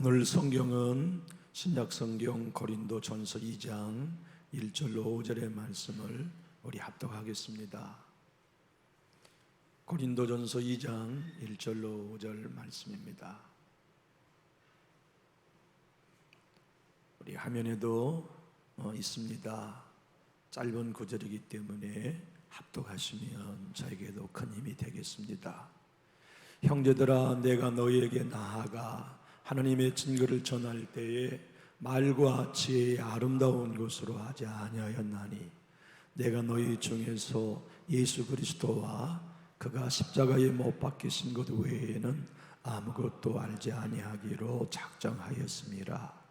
오늘 성경은 신약성경 고린도전서 2장 1절로 5절의 말씀을 우리 합독하겠습니다. 고린도전서 2장 1절로 5절 말씀입니다. 우리 화면에도 있습니다. 짧은 구절이기 때문에 합독하시면 저에게도 큰 힘이 되겠습니다. 형제들아, 내가 너희에게 나아가 하나님의 증거를 전할 때에 말과 지혜의 아름다운 것으로 하지 아니하였나니 내가 너희 중에서 예수 그리스도와 그가 십자가에 못 박히신 것 외에는 아무것도 알지 아니하기로 작정하였음이라.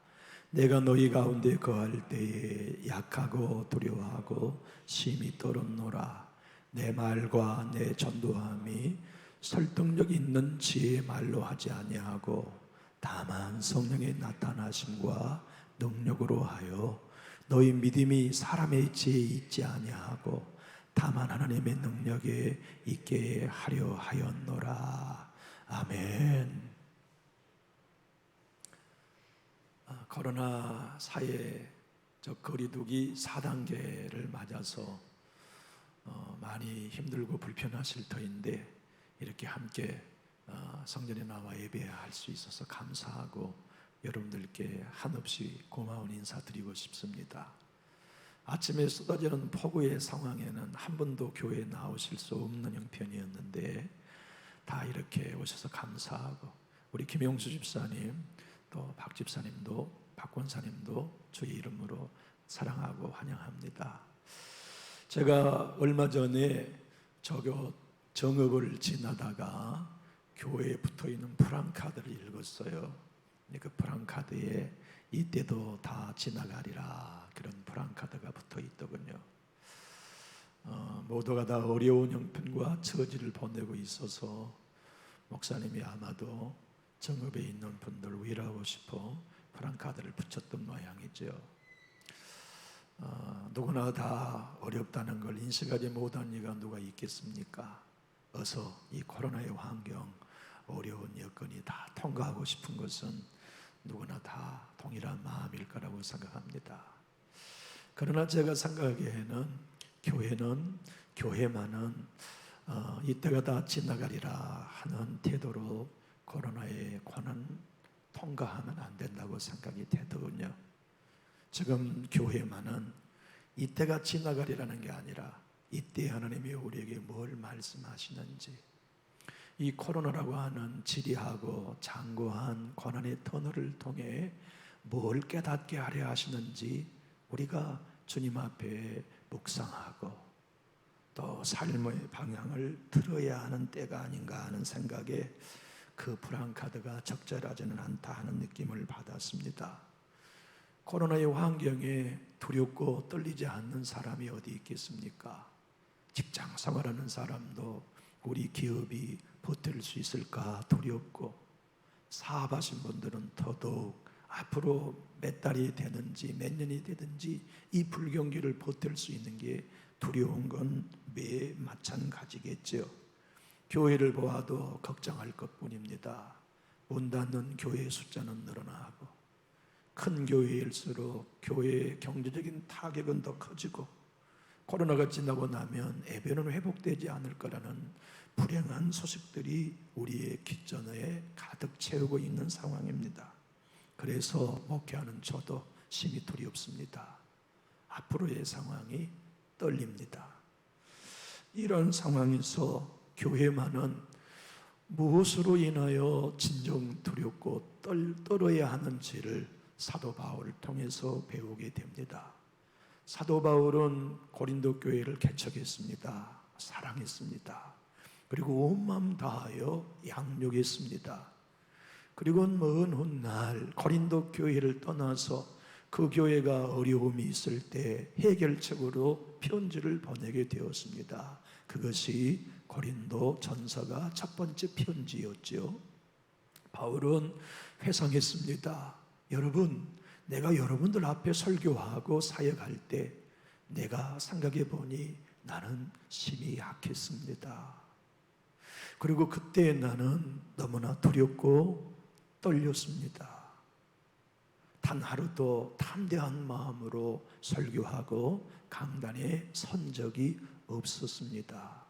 내가 너희 가운데 거할 때에 약하고 두려워하고 심히 떨었노라. 내 말과 내 전도함이 설득력 있는 지혜의 말로 하지 아니하고 다만 성령의 나타나심과 능력으로 하여 너희 믿음이 사람의 지혜에 있지 아니하고 다만 하나님의 능력에 있게 하려 하였노라. 아멘. 코로나 사회적 거리두기 4단계를 맞아서 많이 힘들고 불편하실 터인데 이렇게 함께 성전에 나와 예배할 수 있어서 감사하고 여러분들께 한없이 고마운 인사드리고 싶습니다. 아침에 쏟아지는 폭우의 상황에는 한 번도 교회에 나오실 수 없는 형편이었는데 다 이렇게 오셔서 감사하고 우리 김용수 집사님 또 박 집사님도 박 권사님도 주의 이름으로 사랑하고 환영합니다. 제가 얼마 전에 정읍을 지나다가 교회에 붙어있는 프랑카드를 읽었어요. 그 프랑카드에 이때도 다 지나가리라 그런 프랑카드가 붙어있더군요. 모두가 다 어려운 형편과 처지를 보내고 있어서 목사님이 아마도 정읍에 있는 분들 위로하고 싶어 프랑카드를 붙였던 모양이죠. 누구나 다 어렵다는 걸 인식하지 못한 이가 누가 있겠습니까? 어서 이 코로나의 환경, 어려운 여건이 다 통과하고 싶은 것은 누구나 다 동일한 마음일 거라고 생각합니다. 그러나 제가 생각하기에는 교회만은 이때가 다 지나가리라 하는 태도로 코로나의 고난 통과하면 안 된다고 생각이 되더군요. 지금 교회만은 이때가 지나가리라는 게 아니라 이때 하나님이 우리에게 뭘 말씀하시는지, 이 코로나라고 하는 지리하고 장고한 고난의 터널을 통해 뭘 깨닫게 하려 하시는지 우리가 주님 앞에 묵상하고 또 삶의 방향을 들어야 하는 때가 아닌가 하는 생각에 그 프랑카드가 적절하지는 않다 하는 느낌을 받았습니다. 코로나의 환경에 두렵고 떨리지 않는 사람이 어디 있겠습니까? 직장 생활하는 사람도 우리 기업이 버틸 수 있을까 두렵고, 사업하신 분들은 더더욱 앞으로 몇 달이 되든지 몇 년이 되든지 이 불경기를 버틸 수 있는 게 두려운 건 매 마찬가지겠죠. 교회를 보아도 걱정할 것뿐입니다. 문 닫는 교회의 숫자는 늘어나고 큰 교회일수록 교회의 경제적인 타격은 더 커지고 코로나가 지나고 나면 예배는 회복되지 않을 거라는 불행한 소식들이 우리의 귓전에 가득 채우고 있는 상황입니다. 그래서 목회하는 저도 심히 두렵습니다. 앞으로의 상황이 떨립니다. 이런 상황에서 교회만은 무엇으로 인하여 진정 두렵고 떨어야 하는지를 사도 바울을 통해서 배우게 됩니다. 사도 바울은 고린도 교회를 개척했습니다. 사랑했습니다. 그리고 온 마음 다하여 양육했습니다. 그리고 먼 훗날 고린도 교회를 떠나서 그 교회가 어려움이 있을 때 해결책으로 편지를 보내게 되었습니다. 그것이 고린도 전서가 첫 번째 편지였죠. 바울은 회상했습니다. 여러분, 내가 여러분들 앞에 설교하고 사역할 때 내가 생각해 보니 나는 심히 약했습니다. 그리고 그때 나는 너무나 두렵고 떨렸습니다. 단 하루도 담대한 마음으로 설교하고 강단에 선 적이 없었습니다.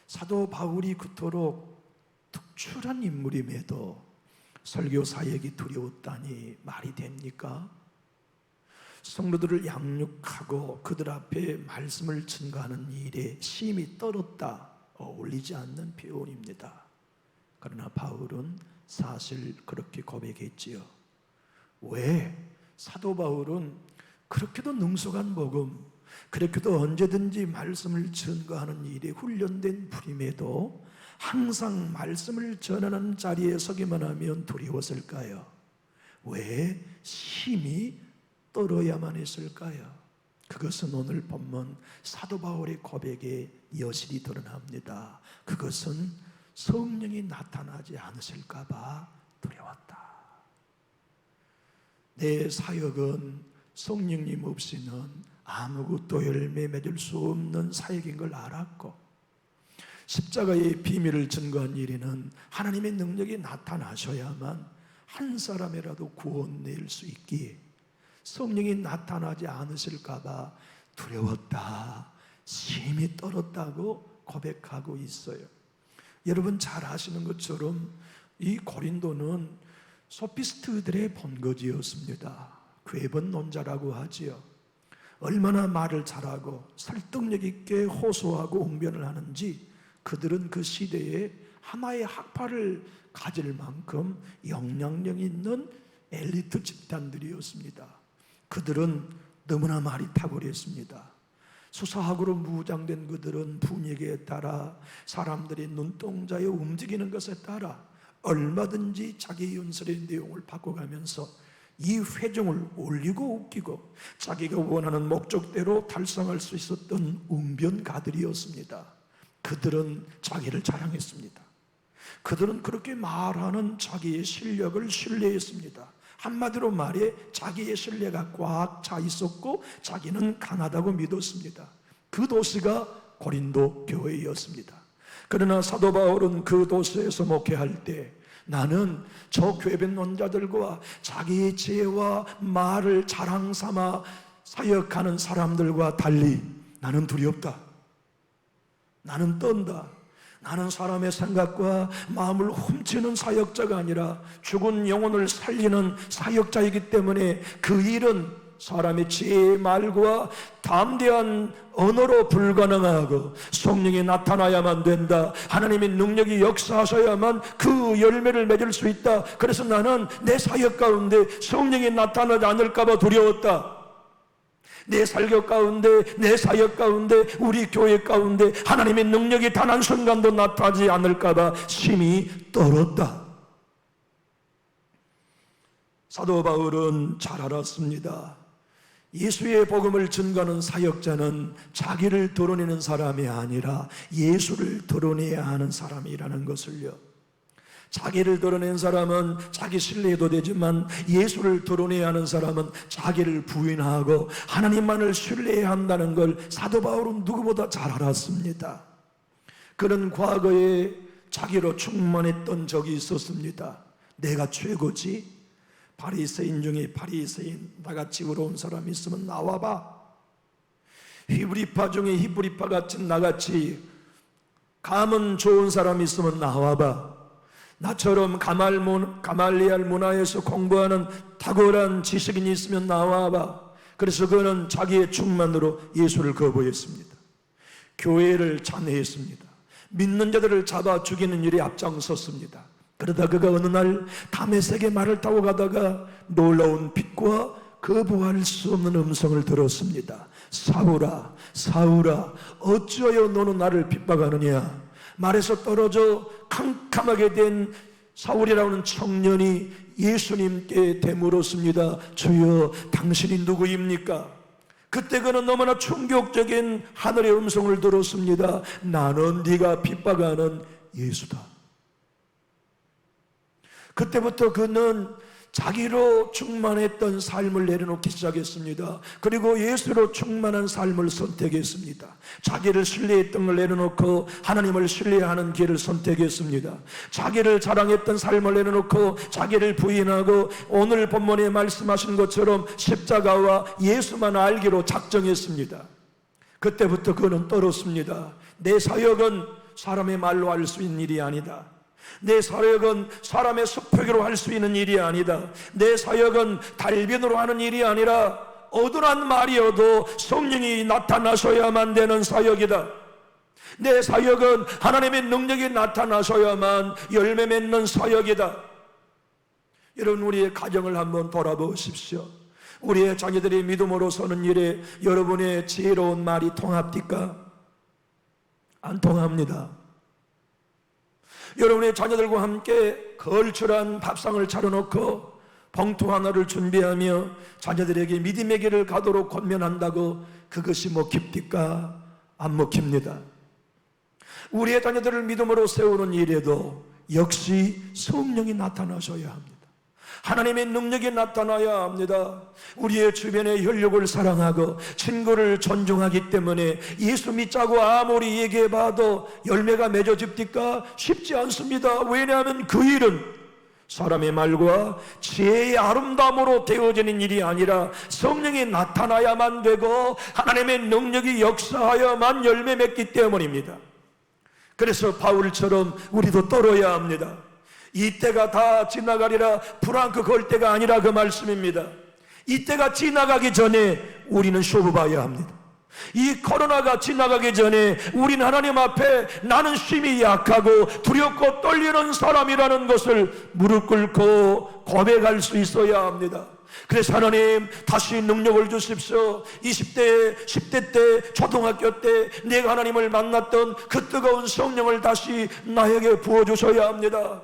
사도 바울이 그토록 특출한 인물임에도 설교 사역이 두려웠다니 말이 됩니까? 성도들을 양육하고 그들 앞에 말씀을 증거하는 일에 심히 떨었다, 어울리지 않는 표현입니다. 그러나 바울은 사실 그렇게 고백했지요. 왜? 사도 바울은 그렇게도 능숙한 복음, 그렇게도 언제든지 말씀을 증거하는 일에 훈련된 분임에도 항상 말씀을 전하는 자리에 서기만 하면 두려웠을까요? 왜 심히 떨어야만 했을까요? 그것은 오늘 본문 사도 바울의 고백에 여실히 드러납니다. 그것은 성령이 나타나지 않으실까 봐 두려웠다. 내 사역은 성령님 없이는 아무것도 열매 맺을 수 없는 사역인 걸 알았고, 십자가의 비밀을 증거한 일에는 하나님의 능력이 나타나셔야만 한 사람이라도 구원낼 수 있기에 성령이 나타나지 않으실까 봐 두려웠다, 심히 떨었다고 고백하고 있어요. 여러분 잘 아시는 것처럼 이 고린도는 소피스트들의 본거지였습니다. 궤변론자라고 하지요. 얼마나 말을 잘하고 설득력 있게 호소하고 웅변을 하는지 그들은 그 시대에 하나의 학파를 가질 만큼 영향력 있는 엘리트 집단들이었습니다. 그들은 너무나 말이 탁월했습니다. 수사학으로 무장된 그들은 분위기에 따라 사람들이 눈동자에 움직이는 것에 따라 얼마든지 자기 연설의 내용을 바꿔가면서 이 회중을 올리고 웃기고 자기가 원하는 목적대로 달성할 수 있었던 웅변가들이었습니다. 그들은 자기를 자랑했습니다. 그들은 그렇게 말하는 자기의 실력을 신뢰했습니다. 한마디로 말해 자기의 신뢰가 꽉 차 있었고 자기는 강하다고 믿었습니다. 그 도시가 고린도 교회였습니다. 그러나 사도 바울은 그 도시에서 목회할 때 나는 저 궤변론자들과 자기의 지혜와 말을 자랑 삼아 사역하는 사람들과 달리 나는 두렵다, 나는 떤다, 나는 사람의 생각과 마음을 훔치는 사역자가 아니라 죽은 영혼을 살리는 사역자이기 때문에 그 일은 사람의 지혜의 말과 담대한 언어로 불가능하고 성령이 나타나야만 된다. 하나님의 능력이 역사하셔야만 그 열매를 맺을 수 있다. 그래서 나는 내 사역 가운데 성령이 나타나지 않을까 봐 두려웠다. 내 설교 가운데, 내 사역 가운데, 우리 교회 가운데 하나님의 능력이 단 한 순간도 나타나지 않을까 봐 심히 떨었다. 사도 바울은 잘 알았습니다. 예수의 복음을 증거하는 사역자는 자기를 드러내는 사람이 아니라 예수를 드러내야 하는 사람이라는 것을요. 자기를 드러낸 사람은 자기 신뢰해도 되지만 예수를 드러내야 하는 사람은 자기를 부인하고 하나님만을 신뢰해야 한다는 걸 사도 바울은 누구보다 잘 알았습니다. 그는 과거에 자기로 충만했던 적이 있었습니다. 내가 최고지? 바리새인 중에 바리새인 나같이 의로운 사람이 있으면 나와봐. 히브리파 중에 히브리파 같은 나같이 감은 좋은 사람이 있으면 나와봐. 나처럼 가말리알 문화에서 공부하는 탁월한 지식인이 있으면 나와봐. 그래서 그는 자기의 충만으로 예수를 거부했습니다. 교회를 찬해했습니다. 믿는 자들을 잡아 죽이는 일에 앞장섰습니다. 그러다 그가 어느 날 다메섹의 말을 타고 가다가 놀라운 빛과 거부할 수 없는 음성을 들었습니다. 사울아, 사울아, 어찌하여 너는 나를 핍박하느냐? 말에서 떨어져 캄캄하게 된 사울이라는 청년이 예수님께 되물었습니다. 주여, 당신이 누구입니까? 그때 그는 너무나 충격적인 하늘의 음성을 들었습니다. 나는 네가 핍박하는 예수다. 그때부터 그는 자기로 충만했던 삶을 내려놓기 시작했습니다. 그리고 예수로 충만한 삶을 선택했습니다. 자기를 신뢰했던 걸 내려놓고 하나님을 신뢰하는 길을 선택했습니다. 자기를 자랑했던 삶을 내려놓고 자기를 부인하고 오늘 본문에 말씀하신 것처럼 십자가와 예수만 알기로 작정했습니다. 그때부터 그는 떨었습니다. 내 사역은 사람의 말로 할 수 있는 일이 아니다. 내 사역은 사람의 수표기로 할 수 있는 일이 아니다. 내 사역은 달변으로 하는 일이 아니라 어떠한 말이어도 성령이 나타나셔야만 되는 사역이다. 내 사역은 하나님의 능력이 나타나셔야만 열매 맺는 사역이다. 여러분, 우리의 가정을 한번 돌아보십시오. 우리의 자녀들이 믿음으로 서는 일에 여러분의 지혜로운 말이 통합니까? 안 통합니다. 여러분의 자녀들과 함께 걸출한 밥상을 차려놓고 봉투 하나를 준비하며 자녀들에게 믿음의 길을 가도록 권면한다고 그것이 먹힙니까? 안 먹힙니다. 우리의 자녀들을 믿음으로 세우는 일에도 역시 성령이 나타나셔야 합니다. 하나님의 능력이 나타나야 합니다. 우리의 주변의 혈육을 사랑하고 친구를 존중하기 때문에 예수 믿자고 아무리 얘기해봐도 열매가 맺어집니까? 쉽지 않습니다. 왜냐하면 그 일은 사람의 말과 지혜의 아름다움으로 되어지는 일이 아니라 성령이 나타나야만 되고 하나님의 능력이 역사하여만 열매 맺기 때문입니다. 그래서 바울처럼 우리도 떨어야 합니다. 이때가 다 지나가리라. 프랑크 걸 때가 아니라 그 말씀입니다. 이때가 지나가기 전에 우리는 쇼부 봐야 합니다. 이 코로나가 지나가기 전에 우리는 하나님 앞에 나는 심히 약하고 두렵고 떨리는 사람이라는 것을 무릎 꿇고 고백할 수 있어야 합니다. 그래서 하나님 다시 능력을 주십시오. 20대, 10대 때, 초등학교 때 내가 하나님을 만났던 그 뜨거운 성령을 다시 나에게 부어주셔야 합니다.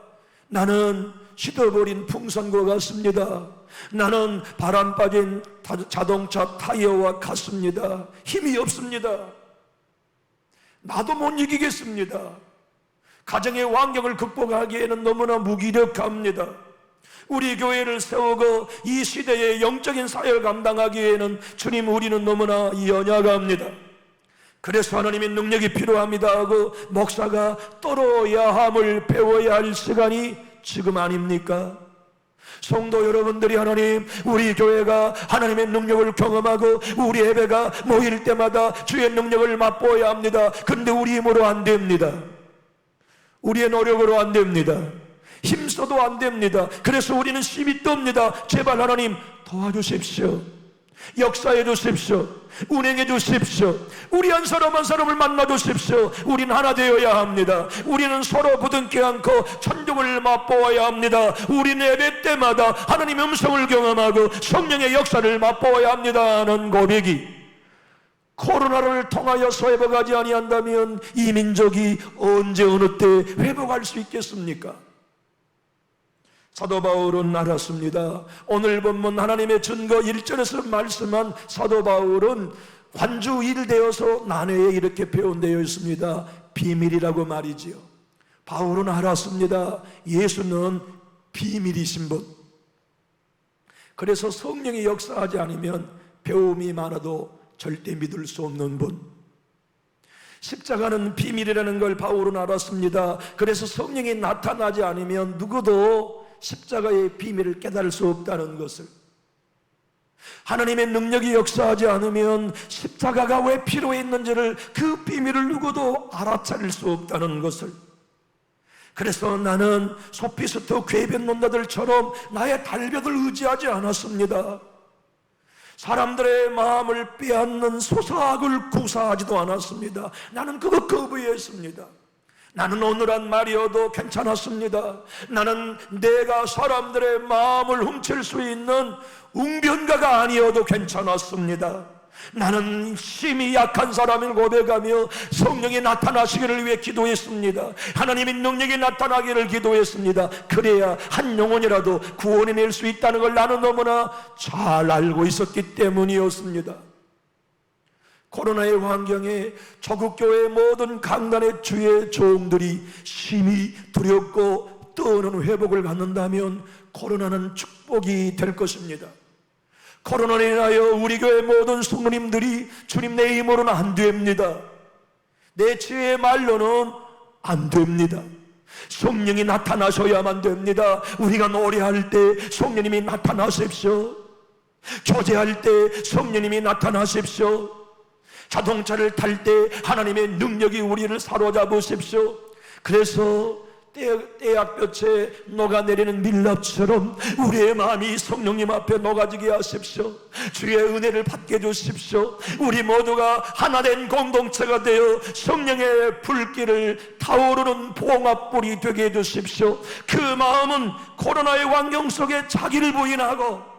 나는 시들버린 풍선과 같습니다. 나는 바람 빠진 자동차 타이어와 같습니다. 힘이 없습니다. 나도 못 이기겠습니다. 가정의 환경을 극복하기에는 너무나 무기력합니다. 우리 교회를 세우고 이 시대의 영적인 사역을 감당하기에는 주님 우리는 너무나 연약합니다. 그래서 하나님의 능력이 필요합니다 하고 목사가 떨어야 함을 배워야 할 시간이 지금 아닙니까? 성도 여러분들이 하나님, 우리 교회가 하나님의 능력을 경험하고 우리 예배가 모일 때마다 주의 능력을 맛보아야 합니다. 그런데 우리 힘으로 안 됩니다. 우리의 노력으로 안 됩니다. 힘써도 안 됩니다. 그래서 우리는 힘이 뜹니다. 제발 하나님 도와주십시오. 역사해 주십시오. 운행해 주십시오. 우리 한 사람 한 사람을 만나 주십시오. 우리는 하나 되어야 합니다. 우리는 서로 부둥켜 안고 천국을 맛보아야 합니다. 우리는 예배 때마다 하나님의 음성을 경험하고 성령의 역사를 맛보아야 합니다 하는 고백이 코로나를 통하여서 회복하지 아니한다면 이 민족이 언제 어느 때 회복할 수 있겠습니까? 사도 바울은 알았습니다. 오늘 본문 하나님의 증거 1절에서 말씀한 사도 바울은 관주 일되어서 난해에 이렇게 표현되어 있습니다. 비밀이라고 말이지요. 바울은 알았습니다. 예수는 비밀이신 분. 그래서 성령이 역사하지 않으면 배움이 많아도 절대 믿을 수 없는 분. 십자가는 비밀이라는 걸 바울은 알았습니다. 그래서 성령이 나타나지 않으면 누구도 십자가의 비밀을 깨달을 수 없다는 것을, 하나님의 능력이 역사하지 않으면 십자가가 왜 필요했는지를 그 비밀을 누구도 알아차릴 수 없다는 것을, 그래서 나는 소피스트 궤변론자들처럼 나의 달볕을 의지하지 않았습니다. 사람들의 마음을 빼앗는 소사악을 구사하지도 않았습니다. 나는 그거 거부했습니다. 나는 어느한 말이어도 괜찮았습니다. 나는 내가 사람들의 마음을 훔칠 수 있는 웅변가가 아니어도 괜찮았습니다. 나는 심히 약한 사람을 고백하며 성령이 나타나시기를 위해 기도했습니다. 하나님의 능력이 나타나기를 기도했습니다. 그래야 한 영혼이라도 구원해낼 수 있다는 걸 나는 너무나 잘 알고 있었기 때문이었습니다. 코로나의 환경에 조국교회 모든 강단의 주의 종들이 심히 두렵고 떠오는 회복을 갖는다면 코로나는 축복이 될 것입니다. 코로나로 인하여 우리 교회 모든 성도님들이 주님 내 힘으로는 안 됩니다. 내 지혜의 말로는 안 됩니다. 성령이 나타나셔야만 됩니다. 우리가 노래할 때 성령님이 나타나십시오. 교제할 때 성령님이 나타나십시오. 자동차를 탈 때 하나님의 능력이 우리를 사로잡으십시오. 그래서 떼약볕에 녹아내리는 밀랍처럼 우리의 마음이 성령님 앞에 녹아지게 하십시오. 주의 은혜를 받게 해주십시오. 우리 모두가 하나된 공동체가 되어 성령의 불길을 타오르는 봉합불이 되게 해주십시오. 그 마음은 코로나의 환경 속에 자기를 부인하고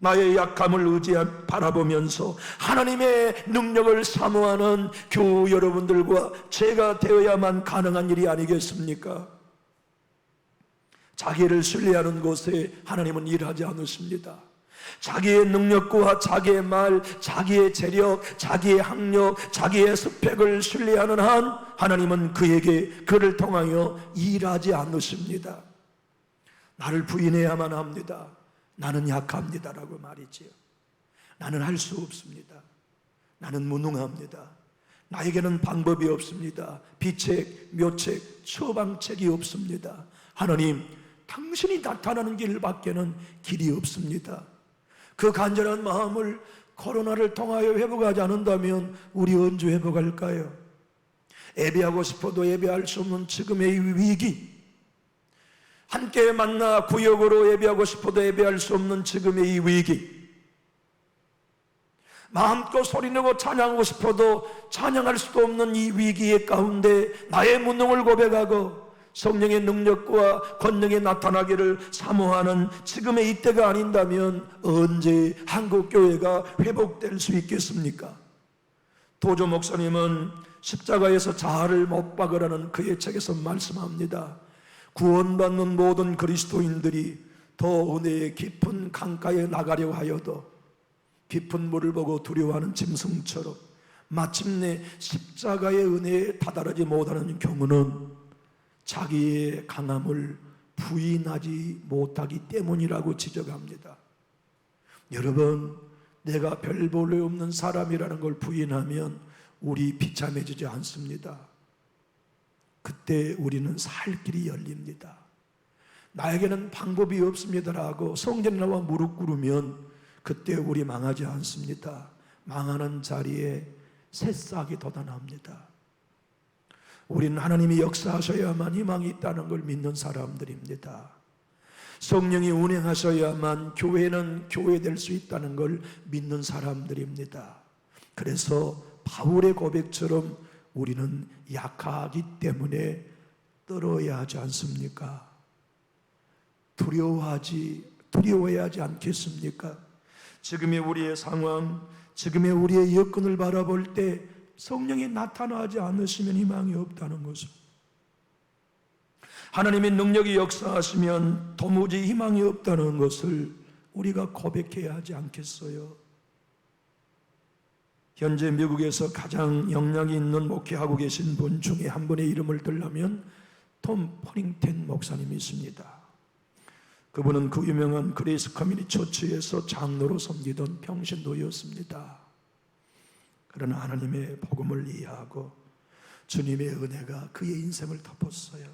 나의 약함을 바라보면서 하나님의 능력을 사모하는 교우 여러분들과 제가 되어야만 가능한 일이 아니겠습니까? 자기를 신뢰하는 곳에 하나님은 일하지 않으십니다. 자기의 능력과 자기의 말, 자기의 재력, 자기의 학력, 자기의 스펙을 신뢰하는 한 하나님은 그를 통하여 일하지 않으십니다. 나를 부인해야만 합니다. 나는 약합니다라고 말이지요. 나는 할 수 없습니다. 나는 무능합니다. 나에게는 방법이 없습니다. 비책, 묘책, 처방책이 없습니다. 하나님, 당신이 나타나는 길밖에는 길이 없습니다. 그 간절한 마음을 코로나를 통하여 회복하지 않는다면 우리 언제 회복할까요? 예배하고 싶어도 예배할 수 없는 지금의 위기, 함께 만나 구역으로 예배하고 싶어도 예배할 수 없는 지금의 이 위기, 마음껏 소리내고 찬양하고 싶어도 찬양할 수도 없는 이 위기의 가운데 나의 무능을 고백하고 성령의 능력과 권능이 나타나기를 사모하는 지금의 이때가 아닌다면 언제 한국교회가 회복될 수 있겠습니까? 도조 목사님은 십자가에서 자아를 못 박으라는 그의 책에서 말씀합니다. 구원받는 모든 그리스도인들이 더 은혜의 깊은 강가에 나가려 하여도 깊은 물을 보고 두려워하는 짐승처럼 마침내 십자가의 은혜에 다다르지 못하는 경우는 자기의 강함을 부인하지 못하기 때문이라고 지적합니다. 여러분, 내가 별 볼일 없는 사람이라는 걸 부인하면 우리 비참해지지 않습니다. 그때 우리는 살 길이 열립니다. 나에게는 방법이 없습니다라고 성전에 나와 무릎 꿇으면 그때 우리 망하지 않습니다. 망하는 자리에 새싹이 돋아납니다. 우리는 하나님이 역사하셔야만 희망이 있다는 걸 믿는 사람들입니다. 성령이 운행하셔야만 교회는 교회될 수 있다는 걸 믿는 사람들입니다. 그래서 바울의 고백처럼 우리는 약하기 때문에 떨어야 하지 않습니까? 두려워해야 하지 않겠습니까? 지금의 우리의 상황, 지금의 우리의 여건을 바라볼 때 성령이 나타나지 않으시면 희망이 없다는 것을, 하나님의 능력이 역사하시면 도무지 희망이 없다는 것을 우리가 고백해야 하지 않겠어요? 현재 미국에서 가장 영향이 있는 목회하고 계신 분 중에 한 분의 이름을 들라면 톰 퍼링턴 목사님이 있습니다. 그분은 그 유명한 그레이스 커뮤니티 처치에서 장로로 섬기던 평신도였습니다. 그러나 하나님의 복음을 이해하고 주님의 은혜가 그의 인생을 덮었어요.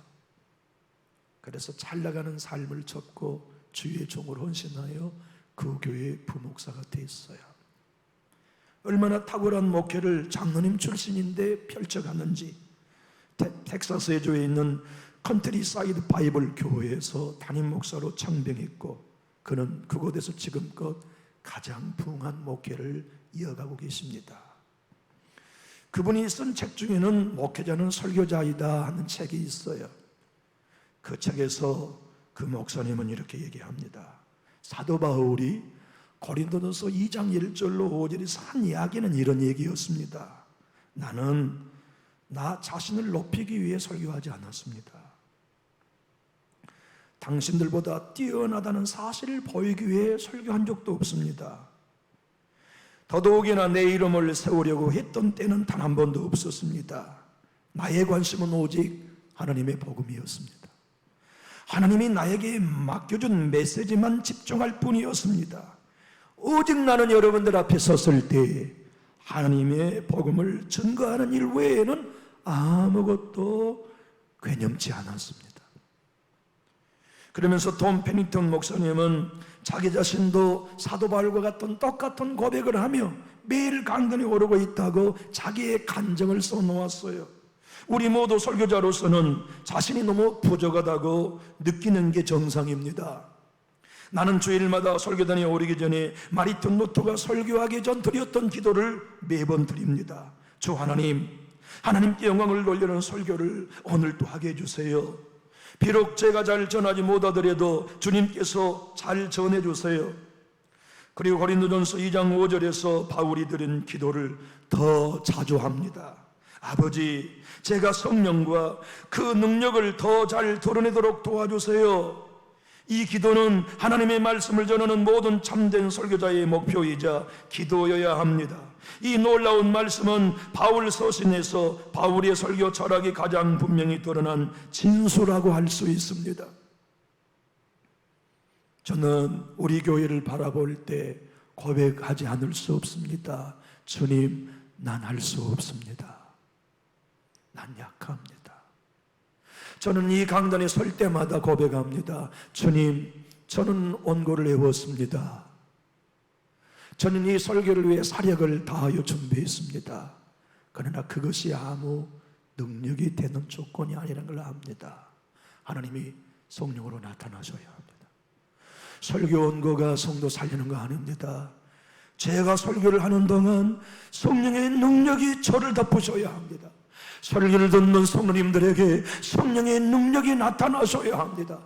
그래서 잘나가는 삶을 접고 주의 종을 헌신하여 그 교회의 부목사가 됐어요. 얼마나 탁월한 목회를 장로님 출신인데 펼쳐갔는지 텍사스에 주에 있는 컨트리사이드 바이블 교회에서 담임 목사로 청빙했고 그는 그곳에서 지금껏 가장 부흥한 목회를 이어가고 계십니다. 그분이 쓴 책 중에는 목회자는 설교자이다 하는 책이 있어요. 그 책에서 그 목사님은 이렇게 얘기합니다. 사도 바울이 고린도전서 2장 1절로 5절에서 한 이야기는 이런 얘기였습니다. 나는 나 자신을 높이기 위해 설교하지 않았습니다. 당신들보다 뛰어나다는 사실을 보이기 위해 설교한 적도 없습니다. 더더욱이나 내 이름을 세우려고 했던 때는 단 한 번도 없었습니다. 나의 관심은 오직 하나님의 복음이었습니다. 하나님이 나에게 맡겨준 메시지만 집중할 뿐이었습니다. 오직 나는 여러분들 앞에 섰을 때 하나님의 복음을 증거하는 일 외에는 아무것도 괴념치 않았습니다. 그러면서 톰 페니턴 목사님은 자기 자신도 사도 바울과 같은 똑같은 고백을 하며 매일 강단에 오르고 있다고 자기의 간증을 써놓았어요. 우리 모두 설교자로서는 자신이 너무 부족하다고 느끼는 게 정상입니다. 나는 주일마다 설교단에 오르기 전에 마리턴 루터가 설교하기 전 드렸던 기도를 매번 드립니다. 주 하나님, 하나님께 영광을 돌리는 설교를 오늘도 하게 해주세요. 비록 제가 잘 전하지 못하더라도 주님께서 잘 전해주세요. 그리고 고린도전서 2장 5절에서 바울이 드린 기도를 더 자주 합니다. 아버지, 제가 성령과 그 능력을 더 잘 드러내도록 도와주세요. 이 기도는 하나님의 말씀을 전하는 모든 참된 설교자의 목표이자 기도여야 합니다. 이 놀라운 말씀은 바울 서신에서 바울의 설교 철학이 가장 분명히 드러난 진수라고 할 수 있습니다. 저는 우리 교회를 바라볼 때 고백하지 않을 수 없습니다. 주님, 난 할 수 없습니다. 난 약합니다. 저는 이 강단에 설 때마다 고백합니다. 주님, 저는 원고를 외웠습니다. 저는 이 설교를 위해 사력을 다하여 준비했습니다. 그러나 그것이 아무 능력이 되는 조건이 아니라는 걸 압니다. 하나님이 성령으로 나타나셔야 합니다. 설교 원고가 성도 살리는 거 아닙니다. 제가 설교를 하는 동안 성령의 능력이 저를 덮으셔야 합니다. 설교를 듣는 성도님들에게 성령의 능력이 나타나셔야 합니다.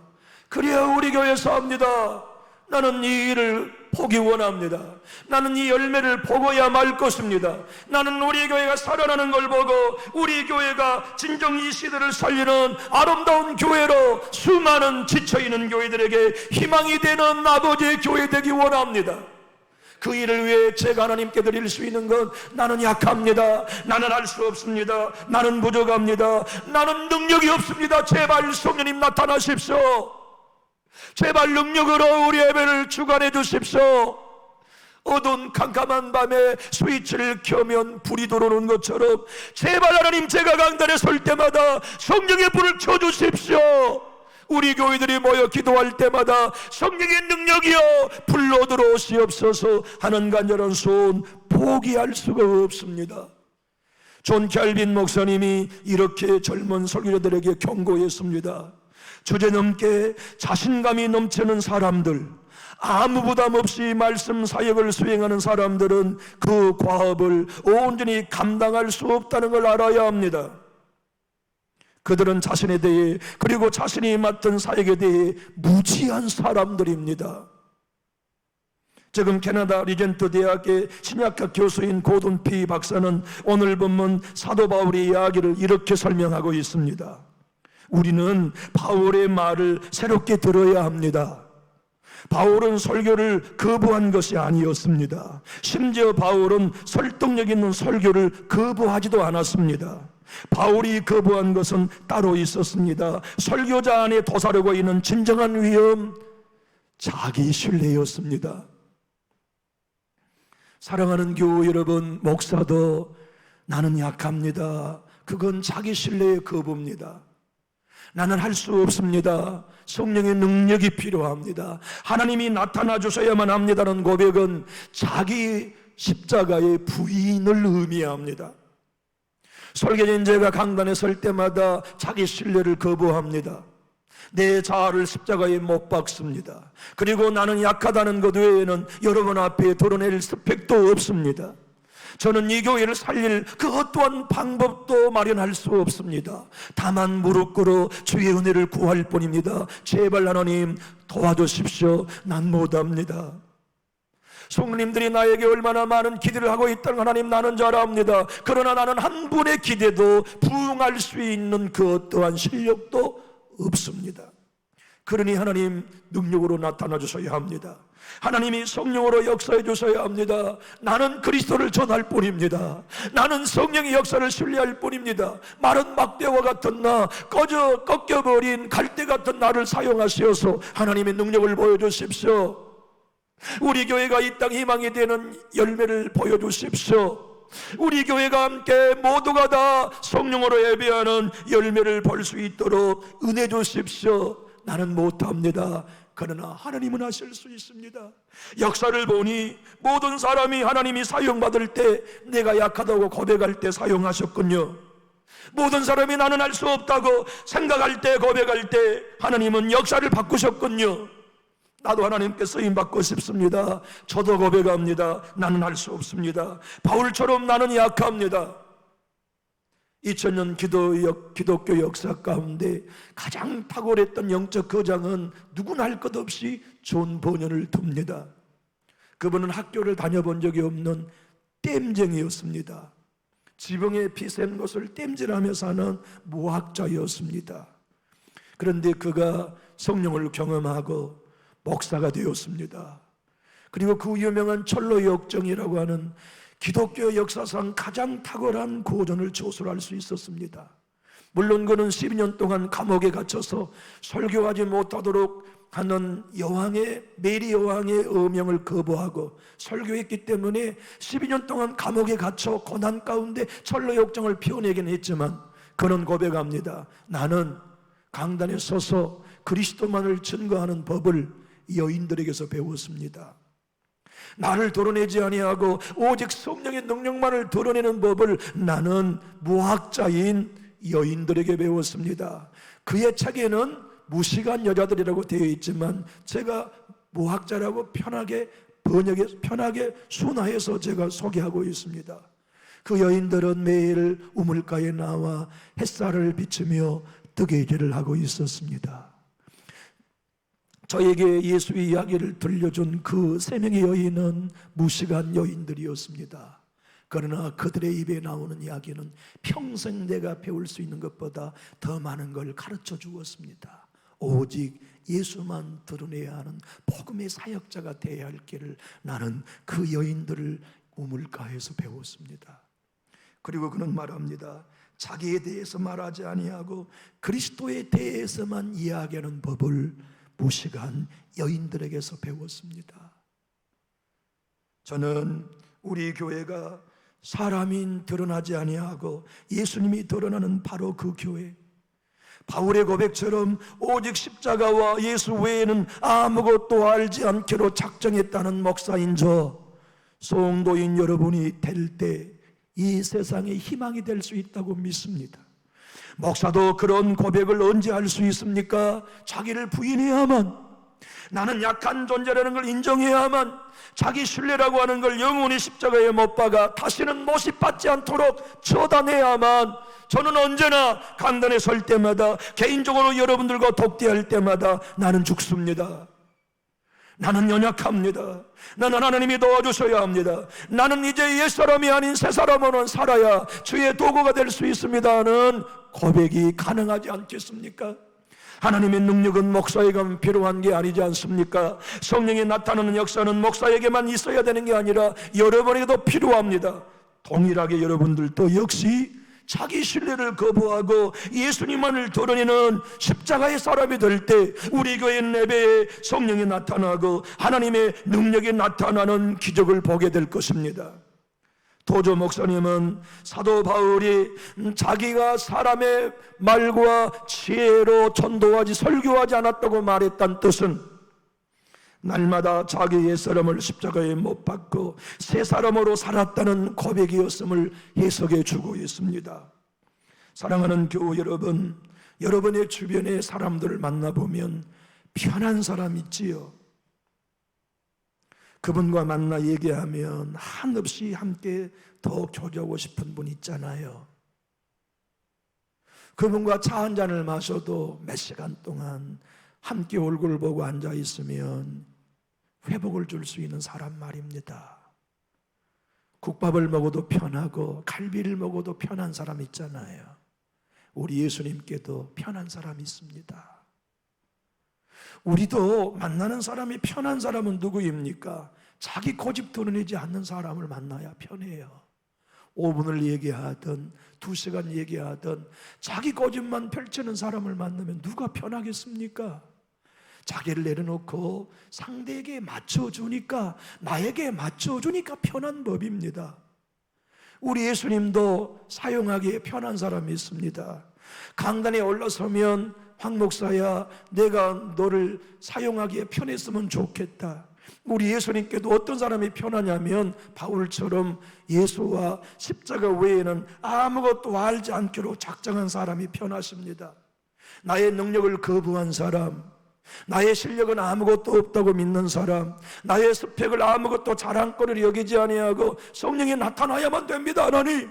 그래야 우리 교회에서 합니다. 나는 이 일을 보기 원합니다. 나는 이 열매를 보고야 말 것입니다. 나는 우리 교회가 살아나는 걸 보고 우리 교회가 진정 이 시대를 살리는 아름다운 교회로 수많은 지쳐있는 교회들에게 희망이 되는 아버지의 교회 되기 원합니다. 그 일을 위해 제가 하나님께 드릴 수 있는 건 나는 약합니다. 나는 할 수 없습니다. 나는 부족합니다. 나는 능력이 없습니다. 제발 성령님 나타나십시오. 제발 능력으로 우리 예배를 주관해 주십시오. 어두운 캄캄한 밤에 스위치를 켜면 불이 들어오는 것처럼 제발 하나님, 제가 강단에 설 때마다 성령의 불을 켜주십시오. 우리 교회들이 모여 기도할 때마다 성령의 능력이여 불러 들어오시옵소서 하는 간절한 소원 포기할 수가 없습니다. 존 캘빈 목사님이 이렇게 젊은 설교자들에게 경고했습니다. 주제넘게 자신감이 넘치는 사람들, 아무 부담 없이 말씀 사역을 수행하는 사람들은 그 과업을 온전히 감당할 수 없다는 걸 알아야 합니다. 그들은 자신에 대해, 그리고 자신이 맡은 사역에 대해 무지한 사람들입니다. 지금 캐나다 리젠트 대학의 신약학 교수인 고든 피 박사는 오늘 본문 사도 바울의 이야기를 이렇게 설명하고 있습니다. 우리는 바울의 말을 새롭게 들어야 합니다. 바울은 설교를 거부한 것이 아니었습니다. 심지어 바울은 설득력 있는 설교를 거부하지도 않았습니다. 바울이 거부한 것은 따로 있었습니다. 설교자 안에 도사르고 있는 진정한 위험, 자기 신뢰였습니다. 사랑하는 교우 여러분, 목사도 나는 약합니다. 그건 자기 신뢰의 거부입니다. 나는 할 수 없습니다. 성령의 능력이 필요합니다. 하나님이 나타나 주셔야만 합니다는 고백은 자기 십자가의 부인을 의미합니다. 설교진 제가 강단에 설 때마다 자기 신뢰를 거부합니다. 내 자아를 십자가에 못 박습니다. 그리고 나는 약하다는 것 외에는 여러분 앞에 드러낼 스펙도 없습니다. 저는 이 교회를 살릴 그 어떠한 방법도 마련할 수 없습니다. 다만 무릎 꿇어 주의 은혜를 구할 뿐입니다. 제발 하나님 도와주십시오. 난 못합니다. 성도님들이 나에게 얼마나 많은 기대를 하고 있다는 하나님 나는 잘 압니다. 그러나 나는 한 분의 기대도 부응할 수 있는 그 어떠한 실력도 없습니다. 그러니 하나님 능력으로 나타나 주셔야 합니다. 하나님이 성령으로 역사해 주셔야 합니다. 나는 그리스도를 전할 뿐입니다. 나는 성령의 역사를 신뢰할 뿐입니다. 마른 막대와 같은 나, 꺾여버린 갈대 같은 나를 사용하시어서 하나님의 능력을 보여주십시오. 우리 교회가 이 땅 희망이 되는 열매를 보여주십시오. 우리 교회가 함께 모두가 다 성령으로 예배하는 열매를 볼 수 있도록 은혜 주십시오. 나는 못합니다. 그러나 하나님은 하실 수 있습니다. 역사를 보니 모든 사람이 하나님이 사용받을 때 내가 약하다고 고백할 때 사용하셨군요. 모든 사람이 나는 할 수 없다고 생각할 때, 고백할 때 하나님은 역사를 바꾸셨군요. 나도 하나님께 쓰임받고 싶습니다. 저도 고백합니다. 나는 할 수 없습니다. 바울처럼 나는 약합니다. 2000년 기독교 역사 가운데 가장 탁월했던 영적 거장은 누구나 할 것 없이 존 버년을 듭니다. 그분은 학교를 다녀본 적이 없는 땜쟁이였습니다. 지붕에 피센 것을 땜질하며 사는 무학자였습니다. 그런데 그가 성령을 경험하고 목사가 되었습니다. 그리고 그 유명한 철로 역정이라고 하는 기독교 역사상 가장 탁월한 고전을 조술할 수 있었습니다. 물론 그는 12년 동안 감옥에 갇혀서 설교하지 못하도록 하는 메리 여왕의 어명을 거부하고 설교했기 때문에 12년 동안 감옥에 갇혀 고난 가운데 철로 역정을 피워내긴 했지만 그는 고백합니다. 나는 강단에 서서 그리스도만을 증거하는 법을 여인들에게서 배웠습니다. 나를 드러내지 아니하고 오직 성령의 능력만을 드러내는 법을 나는 무학자인 여인들에게 배웠습니다. 그의 책에는 무식한 여자들이라고 되어 있지만 제가 무학자라고 편하게 순화해서 제가 소개하고 있습니다. 그 여인들은 매일 우물가에 나와 햇살을 비추며 뜨개질을 하고 있었습니다. 저에게 예수의 이야기를 들려준 그 3명의 여인은 무식한 여인들이었습니다. 그러나 그들의 입에 나오는 이야기는 평생 내가 배울 수 있는 것보다 더 많은 걸 가르쳐 주었습니다. 오직 예수만 드러내야 하는 복음의 사역자가 되어야 할 길을 나는 그 여인들을 우물가에서 배웠습니다. 그리고 그는 말합니다. 자기에 대해서 말하지 아니하고 그리스도에 대해서만 이야기하는 법을 무식한 여인들에게서 배웠습니다. 저는 우리 교회가 사람이 드러나지 아니하고 예수님이 드러나는 바로 그 교회, 바울의 고백처럼 오직 십자가와 예수 외에는 아무것도 알지 않기로 작정했다는 목사인 저 성도인 여러분이 될 때 이 세상에 희망이 될 수 있다고 믿습니다. 목사도 그런 고백을 언제 할 수 있습니까? 자기를 부인해야만, 나는 약한 존재라는 걸 인정해야만, 자기 신뢰라고 하는 걸 영원히 십자가에 못 박아 다시는 모습받지 않도록 처단해야만. 저는 언제나 강단에 설 때마다, 개인적으로 여러분들과 독대할 때마다 나는 죽습니다. 나는 연약합니다. 나는 하나님이 도와주셔야 합니다. 나는 이제 옛사람이 아닌 새사람으로 살아야 주의 도구가 될 수 있습니다는 고백이 가능하지 않겠습니까? 하나님의 능력은 목사에게만 필요한 게 아니지 않습니까? 성령이 나타나는 역사는 목사에게만 있어야 되는 게 아니라 여러분에게도 필요합니다. 동일하게 여러분들도 역시 자기 신뢰를 거부하고 예수님만을 드러내는 십자가의 사람이 될 때 우리 교회 예배에 성령이 나타나고 하나님의 능력이 나타나는 기적을 보게 될 것입니다. 도조 목사님은 사도 바울이 자기가 사람의 말과 지혜로 전도하지 설교하지 않았다고 말했다는 뜻은 날마다 자기 옛사람을 십자가에 못 박고 새 사람으로 살았다는 고백이었음을 해석해 주고 있습니다. 사랑하는 교우 여러분, 여러분의 주변의 사람들을 만나보면 편한 사람 있지요. 그분과 만나 얘기하면 한없이 함께 더 교제하고 싶은 분 있잖아요. 그분과 차 한 잔을 마셔도 몇 시간 동안 함께 얼굴 보고 앉아 있으면 회복을 줄 수 있는 사람 말입니다. 국밥을 먹어도 편하고 갈비를 먹어도 편한 사람 있잖아요. 우리 예수님께도 편한 사람이 있습니다. 우리도 만나는 사람이 편한 사람은 누구입니까? 자기 고집 드러내지 않는 사람을 만나야 편해요. 5분을 얘기하든 2시간 얘기하든 자기 고집만 펼치는 사람을 만나면 누가 편하겠습니까? 자기를 내려놓고 상대에게 맞춰주니까, 나에게 맞춰주니까 편한 법입니다. 우리 예수님도 사용하기에 편한 사람이 있습니다. 강단에 올라서면 황 목사야, 내가 너를 사용하기에 편했으면 좋겠다. 우리 예수님께도 어떤 사람이 편하냐면 바울처럼 예수와 십자가 외에는 아무것도 알지 않기로 작정한 사람이 편하십니다. 나의 능력을 거부한 사람, 나의 실력은 아무것도 없다고 믿는 사람, 나의 스펙을 아무것도 자랑거리로 여기지 아니하고 성령이 나타나야만 됩니다. 하나님,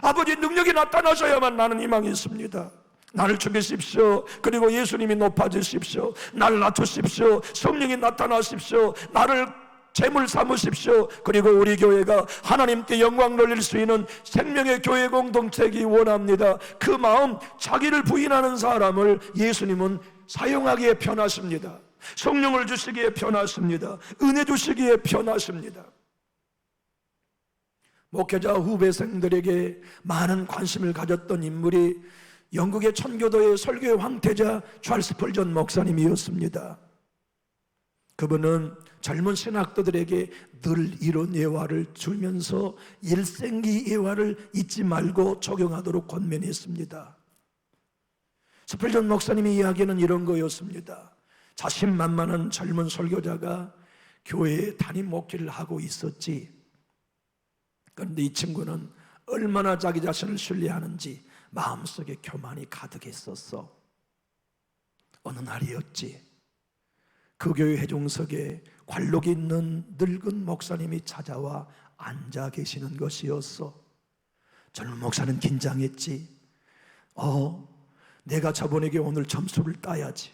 아버지 능력이 나타나셔야만 나는 희망이 있습니다. 나를 죽이십시오. 그리고 예수님이 높아지십시오. 나를 낮추십시오. 성령이 나타나십시오. 나를 재물 삼으십시오. 그리고 우리 교회가 하나님께 영광 돌릴 수 있는 생명의 교회 공동체이기 원합니다. 그 마음, 자기를 부인하는 사람을 예수님은 사용하기에 편하십니다. 성령을 주시기에 편하십니다. 은혜 주시기에 편하십니다. 목회자 후배생들에게 많은 관심을 가졌던 인물이 영국의 천교도의 설교의 황태자 찰스 스펄전 목사님이었습니다. 그분은 젊은 신학도들에게 늘 이런 예화를 주면서 일생기 예화를 잊지 말고 적용하도록 권면했습니다. 스펄전 목사님의 이야기는 이런 거였습니다. 자신만만한 젊은 설교자가 교회에 담임 목회를 하고 있었지. 그런데 이 친구는 얼마나 자기 자신을 신뢰하는지 마음속에 교만이 가득했었어. 어느 날이었지. 그 교회 회중석에 관록이 있는 늙은 목사님이 찾아와 앉아 계시는 것이었어. 젊은 목사는 긴장했지. 내가 저분에게 오늘 점수를 따야지.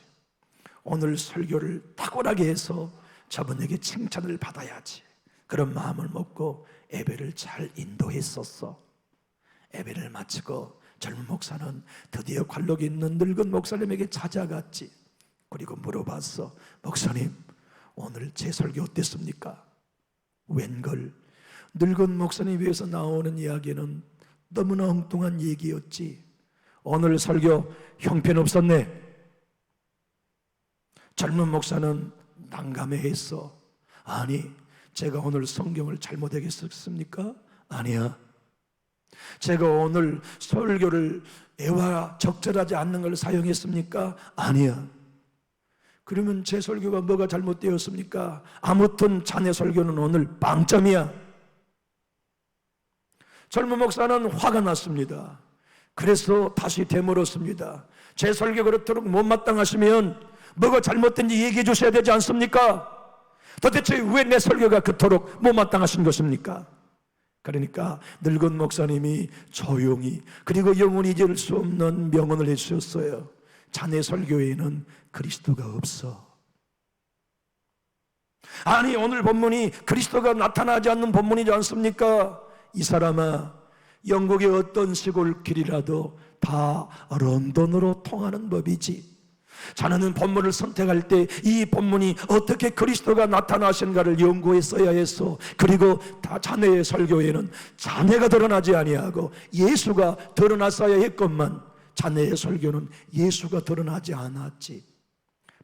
오늘 설교를 탁월하게 해서 저분에게 칭찬을 받아야지. 그런 마음을 먹고 예배를 잘 인도했었어. 예배를 마치고 젊은 목사는 드디어 관록이 있는 늙은 목사님에게 찾아갔지. 그리고 물어봤어. 목사님, 오늘 제 설교 어땠습니까? 웬걸, 늙은 목사님 위해서 나오는 이야기는 너무나 엉뚱한 얘기였지. 오늘 설교 형편없었네. 젊은 목사는 난감해했어. 아니, 제가 오늘 성경을 잘못 얘기했습니까? 아니야. 제가 오늘 설교를 애와 적절하지 않는 걸 사용했습니까? 아니야. 그러면 제 설교가 뭐가 잘못되었습니까? 아무튼 자네 설교는 오늘 빵점이야. 젊은 목사는 화가 났습니다. 그래서 다시 되물었습니다. 제 설교 그렇도록 못마땅하시면 뭐가 잘못된지 얘기해 주셔야 되지 않습니까? 도대체 왜 내 설교가 그토록 못마땅하신 것입니까? 그러니까 늙은 목사님이 조용히, 그리고 영원히 잊을 수 없는 명언을 해주셨어요. 자네 설교에는 그리스도가 없어. 아니, 오늘 본문이 그리스도가 나타나지 않는 본문이지 않습니까? 이 사람아, 영국의 어떤 시골길이라도 다 런던으로 통하는 법이지. 자네는 본문을 선택할 때 이 본문이 어떻게 그리스도가 나타나신가를 연구했어야 했어. 그리고 다 자네의 설교에는 자네가 드러나지 아니하고 예수가 드러났어야 했건만 자네의 설교는 예수가 드러나지 않았지.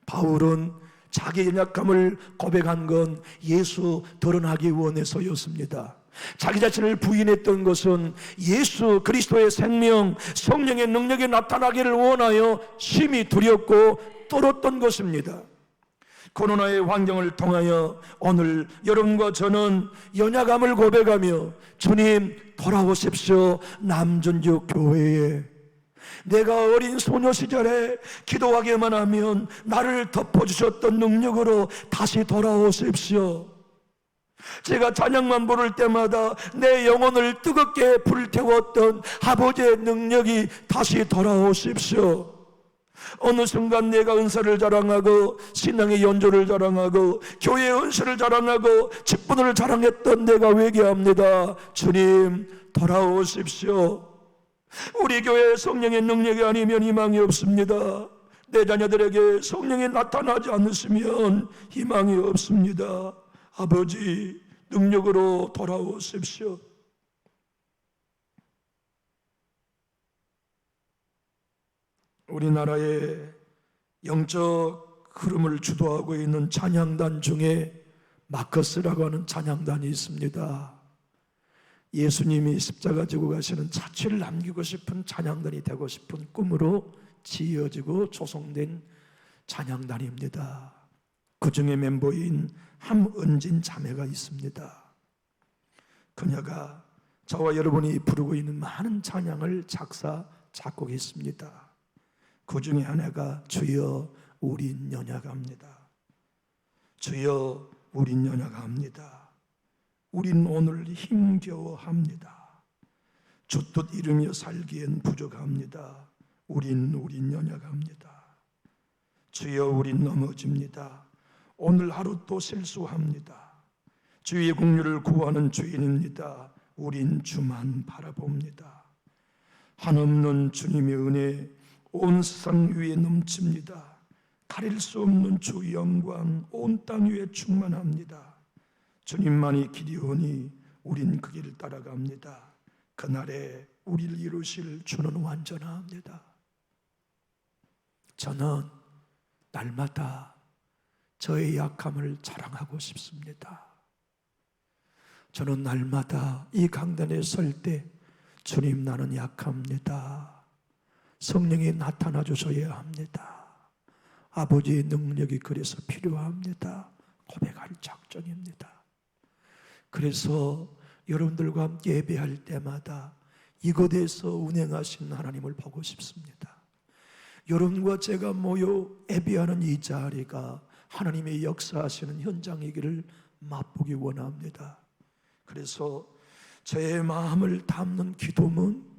바울은 자기 연약함을 고백한 건 예수 드러나기 원해서였습니다. 자기 자신을 부인했던 것은 예수 그리스도의 생명, 성령의 능력이 나타나기를 원하여 심히 두렵고 떨었던 것입니다. 코로나의 환경을 통하여 오늘 여러분과 저는 연약함을 고백하며 주님 돌아오십시오. 남전주 교회에 내가 어린 소녀 시절에 기도하기만 하면 나를 덮어주셨던 능력으로 다시 돌아오십시오. 제가 찬양만 부를 때마다 내 영혼을 뜨겁게 불태웠던 아버지의 능력이 다시 돌아오십시오. 어느 순간 내가 은사를 자랑하고 신앙의 연조를 자랑하고 교회의 은사를 자랑하고 직분을 자랑했던 내가 회개합니다. 주님 돌아오십시오. 우리 교회의 성령의 능력이 아니면 희망이 없습니다. 내 자녀들에게 성령이 나타나지 않으시면 희망이 없습니다. 아버지, 능력으로 돌아오십시오. 우리나라의 영적 흐름을 주도하고 있는 찬양단 중에 마커스라고 하는 찬양단이 있습니다. 예수님이 십자가 지고 가시는 자취를 남기고 싶은 찬양단이 되고 싶은 꿈으로 지어지고 조성된 찬양단입니다. 그 중에 멤버인 함은진 자매가 있습니다. 그녀가 저와 여러분이 부르고 있는 많은 찬양을 작사, 작곡했습니다. 그 중에 하나가 주여 우린 연약합니다. 주여 우린 연약합니다. 우린 오늘 힘겨워합니다. 주 뜻 이루며 살기엔 부족합니다. 우린 연약합니다. 주여 우린 넘어집니다. 오늘 하루 또 실수합니다. 주의 긍휼을 구하는 주인입니다. 우린 주만 바라봅니다. 한없는 주님의 은혜 온 세상 위에 넘칩니다. 가릴 수 없는 주 영광 온 땅 위에 충만합니다. 주님만이 길이오니 우린 그 길을 따라갑니다. 그날에 우리를 이루실 주는 완전합니다. 저는 날마다 저의 약함을 자랑하고 싶습니다. 저는 날마다 이 강단에 설 때 주님 나는 약합니다. 성령이 나타나 주셔야 합니다. 아버지의 능력이 그래서 필요합니다. 고백할 작정입니다. 그래서 여러분들과 함께 예배할 때마다 이곳에서 운행하신 하나님을 보고 싶습니다. 여러분과 제가 모여 예배하는 이 자리가 하나님의 역사하시는 현장이기를 맛보기 원합니다. 그래서 제 마음을 담는 기도문,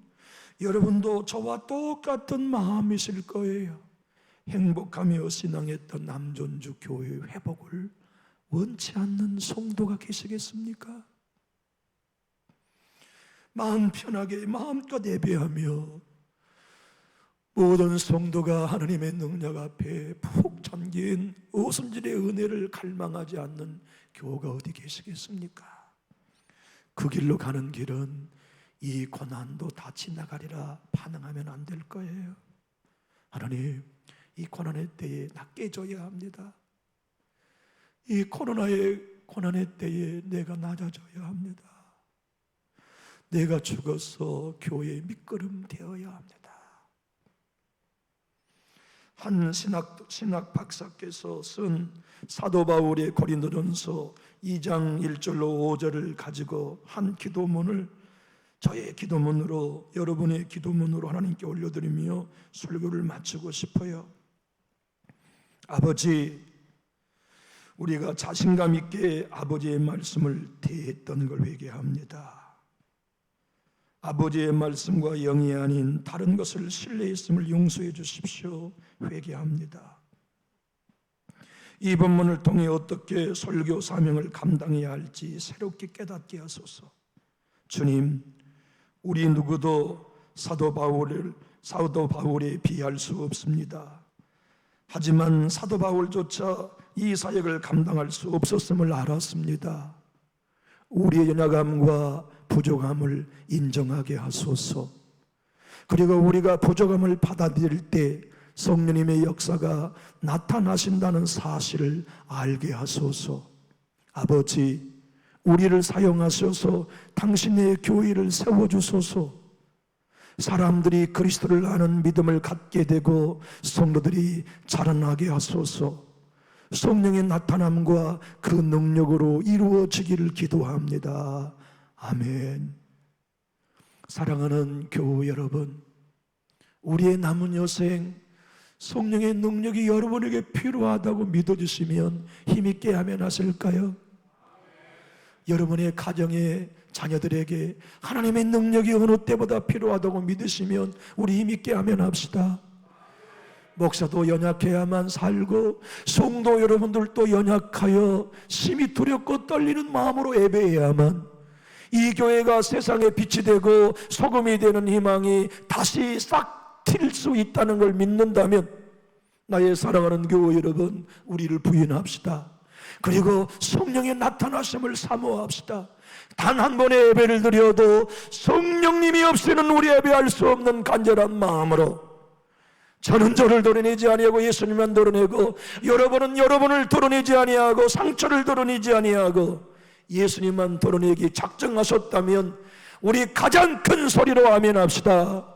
여러분도 저와 똑같은 마음이실 거예요. 행복하며 신앙했던 남존주 교회의 회복을 원치 않는 성도가 계시겠습니까? 마음 편하게 마음껏 예배하며 모든 성도가 하나님의 능력 앞에 푹 잠긴 오순절의 은혜를 갈망하지 않는 교우가 어디 계시겠습니까? 그 길로 가는 길은 이 고난도 다 지나가리라 반응하면 안 될 거예요. 하나님, 이 고난의 때에 나 깨져야 합니다. 이 코로나의 고난의 때에 내가 낮아져야 합니다. 내가 죽어서 교회의 밑거름 되어야 합니다. 한 신학 박사께서 쓴 사도 바울의 고린도전서 2장 1절로 5절을 가지고 한 기도문을 저의 기도문으로, 여러분의 기도문으로 하나님께 올려드리며 설교를 마치고 싶어요. 아버지, 우리가 자신감 있게 아버지의 말씀을 대했던 걸 회개합니다. 아버지의 말씀과 영이 아닌 다른 것을 신뢰했음을 용서해 주십시오. 회개합니다. 이 본문을 통해 어떻게 설교 사명을 감당해야 할지 새롭게 깨닫게 하소서. 주님, 우리 누구도 사도 바울에 비할 수 없습니다. 하지만 사도 바울조차 이 사역을 감당할 수 없었음을 알았습니다. 우리의 연약함과 부족함을 인정하게 하소서. 그리고 우리가 부족함을 받아들일 때 성령님의 역사가 나타나신다는 사실을 알게 하소서. 아버지, 우리를 사용하셔서 당신의 교회를 세워주소서. 사람들이 그리스도를 아는 믿음을 갖게 되고 성도들이 자라나게 하소서. 성령의 나타남과 그 능력으로 이루어지기를 기도합니다. 아멘. 사랑하는 교우 여러분, 우리의 남은 여생 성령의 능력이 여러분에게 필요하다고 믿어주시면 힘있게 하면 하실까요? 여러분의 가정의 자녀들에게 하나님의 능력이 어느 때보다 필요하다고 믿으시면 우리 힘있게 하면 합시다. 목사도 연약해야만 살고 성도 여러분들도 연약하여 심히 두렵고 떨리는 마음으로 예배해야만 이 교회가 세상의 빛이 되고 소금이 되는 희망이 다시 싹 튈 수 있다는 걸 믿는다면 나의 사랑하는 교회 여러분, 우리를 부인합시다. 그리고 성령의 나타나심을 사모합시다. 단 한 번의 예배를 드려도 성령님이 없이는 우리 예배할 수 없는 간절한 마음으로, 저는 저를 드러내지 아니하고 예수님만 드러내고, 여러분은 여러분을 드러내지 아니하고 상처를 드러내지 아니하고 예수님만 드러내기 작정하셨다면 우리 가장 큰 소리로 아멘합시다.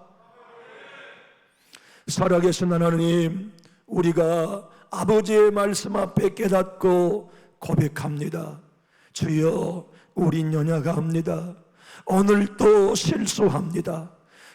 살아계신 하나님, 우리가 아버지의 말씀 앞에 깨닫고 고백합니다. 주여, 우린 연약합니다. 오늘도 실수합니다.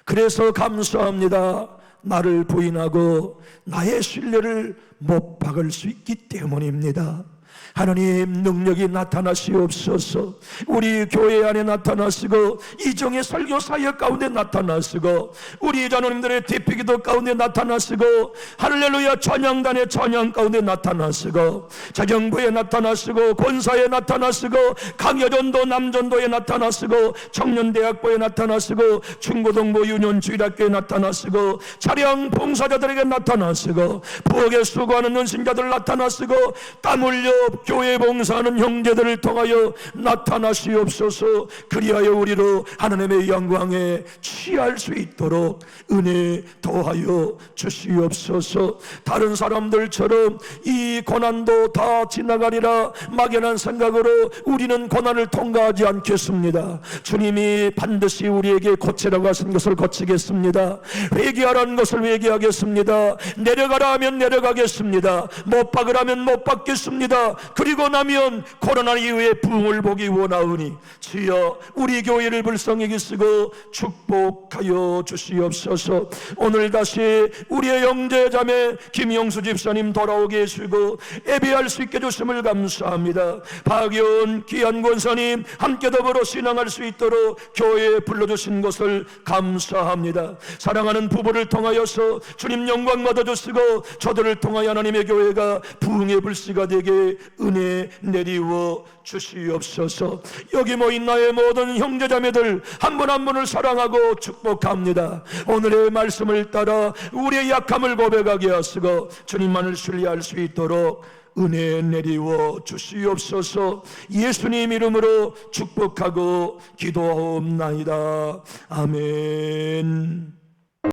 그래서 감사합니다. 나를 부인하고 나의 신뢰를 못 박을 수 있기 때문입니다. 하나님, 능력이 나타나시옵소서. 우리 교회 안에 나타나시고, 이종의 설교 사역 가운데 나타나시고, 우리 자녀님들의 대피기도 가운데 나타나시고, 할렐루야 찬양단의 찬양 가운데 나타나시고, 자정부에 나타나시고, 권사에 나타나시고, 강여전도 남전도에 나타나시고, 청년대학부에 나타나시고, 중고등부 유년주일학교에 나타나시고, 차량 봉사자들에게 나타나시고, 부엌에 수고하는 연신자들 나타나시고, 땀 흘려 교회 봉사하는 형제들을 통하여 나타나시옵소서. 그리하여 우리로 하나님의 영광에 취할 수 있도록 은혜 더하여 주시옵소서. 다른 사람들처럼 이 고난도 다 지나가리라 막연한 생각으로 우리는 고난을 통과하지 않겠습니다. 주님이 반드시 우리에게 고치라고 하신 것을 고치겠습니다. 회개하라는 것을 회개하겠습니다. 내려가라 하면 내려가겠습니다. 못 박으라면 못 박겠습니다. 그리고 나면 코로나 이후에 부흥을 보기 원하오니 주여, 우리 교회를 불쌍히 쓰고 축복하여 주시옵소서. 오늘 다시 우리의 형제자매 김영수 집사님 돌아오게 해주시고 예배할 수 있게 해주심을 감사합니다. 박연 귀한 권사님 함께 더불어 신앙할 수 있도록 교회에 불러주신 것을 감사합니다. 사랑하는 부부를 통하여서 주님 영광 받아주시고, 저들을 통하여 하나님의 교회가 부흥의 불씨가 되게 은혜 내리워 주시옵소서. 여기 모인 나의 모든 형제자매들 한 분 한 분을 사랑하고 축복합니다. 오늘의 말씀을 따라 우리의 약함을 고백하게 하시고 주님만을 신뢰할 수 있도록 은혜 내리워 주시옵소서. 예수님 이름으로 축복하고 기도하옵나이다. 아멘.